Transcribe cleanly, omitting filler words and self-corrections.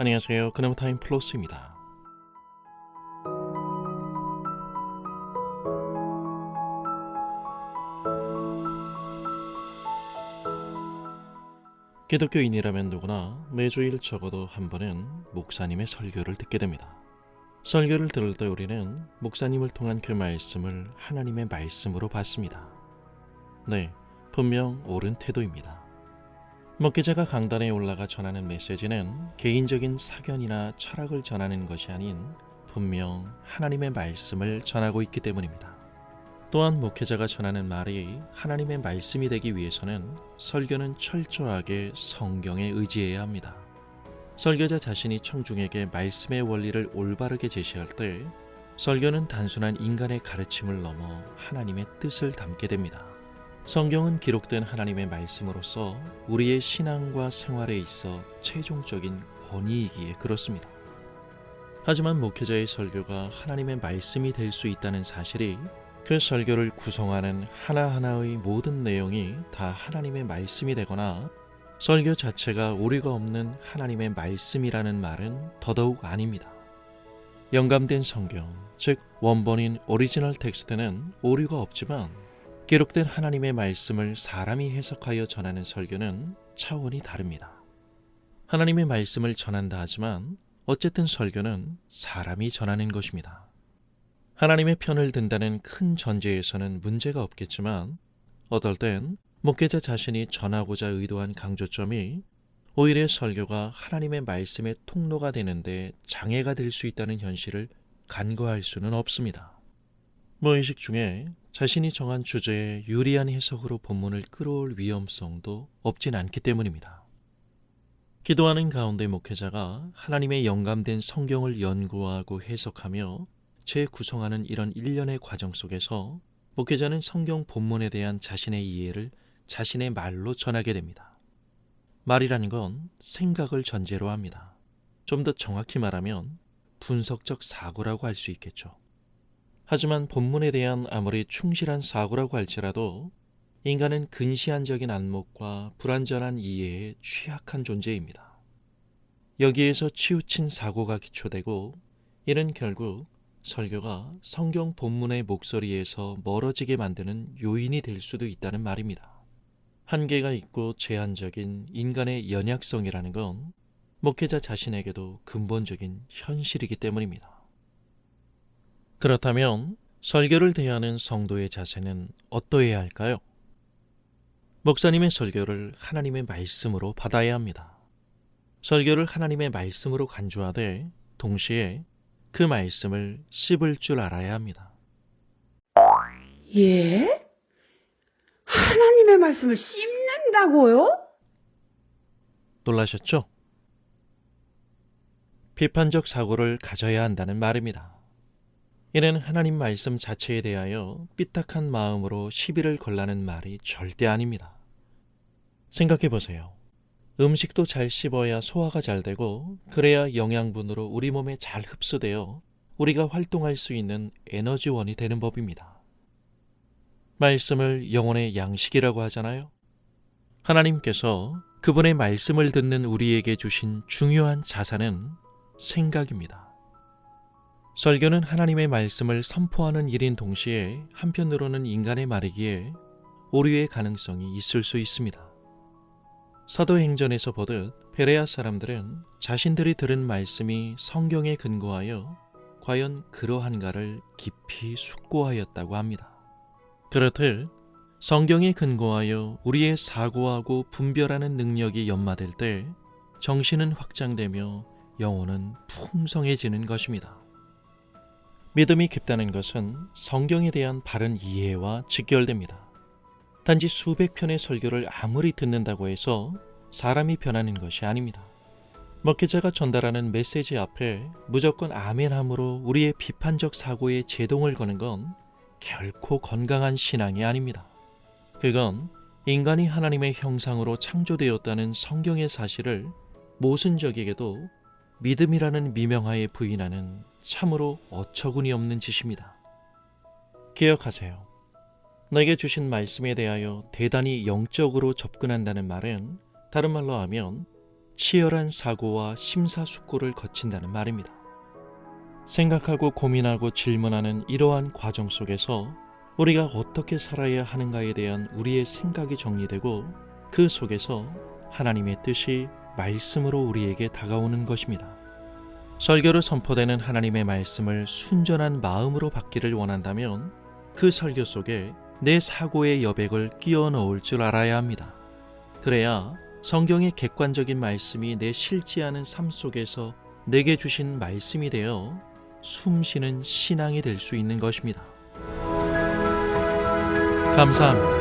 안녕하세요. 그나무타임 플러스입니다. 기독교인이라면 누구나 매주일 적어도 한 번은 목사님의 설교를 듣게 됩니다. 설교를 들을 때 우리는 목사님을 통한 그 말씀을 하나님의 말씀으로 받습니다. 네, 분명 옳은 태도입니다. 목회자가 강단에 올라가 전하는 메시지는 개인적인 사견이나 철학을 전하는 것이 아닌 분명 하나님의 말씀을 전하고 있기 때문입니다. 또한 목회자가 전하는 말이 하나님의 말씀이 되기 위해서는 설교는 철저하게 성경에 의지해야 합니다. 설교자 자신이 청중에게 말씀의 원리를 올바르게 제시할 때 설교는 단순한 인간의 가르침을 넘어 하나님의 뜻을 담게 됩니다. 성경은 기록된 하나님의 말씀으로서 우리의 신앙과 생활에 있어 최종적인 권위이기에 그렇습니다. 하지만 목회자의 설교가 하나님의 말씀이 될 수 있다는 사실이 그 설교를 구성하는 하나하나의 모든 내용이 다 하나님의 말씀이 되거나 설교 자체가 오류가 없는 하나님의 말씀이라는 말은 더더욱 아닙니다. 영감된 성경, 즉 원본인 오리지널 텍스트는 오류가 없지만 기록된 하나님의 말씀을 사람이 해석하여 전하는 설교는 차원이 다릅니다. 하나님의 말씀을 전한다 하지만 어쨌든 설교는 사람이 전하는 것입니다. 하나님의 편을 든다는 큰 전제에서는 문제가 없겠지만 어떨 땐 목회자 자신이 전하고자 의도한 강조점이 오히려 설교가 하나님의 말씀의 통로가 되는데 장애가 될 수 있다는 현실을 간과할 수는 없습니다. 무의식 중에 자신이 정한 주제에 유리한 해석으로 본문을 끌어올 위험성도 없진 않기 때문입니다. 기도하는 가운데 목회자가 하나님의 영감된 성경을 연구하고 해석하며 재구성하는 이런 일련의 과정 속에서 목회자는 성경 본문에 대한 자신의 이해를 자신의 말로 전하게 됩니다. 말이라는 건 생각을 전제로 합니다. 좀 더 정확히 말하면 분석적 사고라고 할 수 있겠죠. 하지만 본문에 대한 아무리 충실한 사고라고 할지라도 인간은 근시안적인 안목과 불완전한 이해에 취약한 존재입니다. 여기에서 치우친 사고가 기초되고 이는 결국 설교가 성경 본문의 목소리에서 멀어지게 만드는 요인이 될 수도 있다는 말입니다. 한계가 있고 제한적인 인간의 연약성이라는 건 목회자 자신에게도 근본적인 현실이기 때문입니다. 그렇다면 설교를 대하는 성도의 자세는 어떠해야 할까요? 목사님의 설교를 하나님의 말씀으로 받아야 합니다. 설교를 하나님의 말씀으로 간주하되 동시에 그 말씀을 씹을 줄 알아야 합니다. 예? 하나님의 말씀을 씹는다고요? 놀라셨죠? 비판적 사고를 가져야 한다는 말입니다. 이는 하나님 말씀 자체에 대하여 삐딱한 마음으로 시비를 걸라는 말이 절대 아닙니다. 생각해 보세요. 음식도 잘 씹어야 소화가 잘 되고 그래야 영양분으로 우리 몸에 잘 흡수되어 우리가 활동할 수 있는 에너지원이 되는 법입니다. 말씀을 영혼의 양식이라고 하잖아요. 하나님께서 그분의 말씀을 듣는 우리에게 주신 중요한 자산은 생각입니다. 설교는 하나님의 말씀을 선포하는 일인 동시에 한편으로는 인간의 말이기에 오류의 가능성이 있을 수 있습니다. 사도행전에서 보듯 베레아 사람들은 자신들이 들은 말씀이 성경에 근거하여 과연 그러한가를 깊이 숙고하였다고 합니다. 그렇듯 성경에 근거하여 우리의 사고하고 분별하는 능력이 연마될 때 정신은 확장되며 영혼은 풍성해지는 것입니다. 믿음이 깊다는 것은 성경에 대한 바른 이해와 직결됩니다. 단지 수백 편의 설교를 아무리 듣는다고 해서 사람이 변하는 것이 아닙니다. 목회자가 전달하는 메시지 앞에 무조건 아멘함으로 우리의 비판적 사고에 제동을 거는 건 결코 건강한 신앙이 아닙니다. 그건 인간이 하나님의 형상으로 창조되었다는 성경의 사실을 모순적에게도 믿음이라는 미명하에 부인하는 참으로 어처구니 없는 짓입니다. 기억하세요. 내게 주신 말씀에 대하여 대단히 영적으로 접근한다는 말은 다른 말로 하면 치열한 사고와 심사숙고를 거친다는 말입니다. 생각하고 고민하고 질문하는 이러한 과정 속에서 우리가 어떻게 살아야 하는가에 대한 우리의 생각이 정리되고 그 속에서 하나님의 뜻이 말씀으로 우리에게 다가오는 것입니다. 설교로 선포되는 하나님의 말씀을 순전한 마음으로 받기를 원한다면 그 설교 속에 내 사고의 여백을 끼워 넣을 줄 알아야 합니다. 그래야 성경의 객관적인 말씀이 내 실지하는 삶 속에서 내게 주신 말씀이 되어 숨쉬는 신앙이 될 수 있는 것입니다. 감사합니다.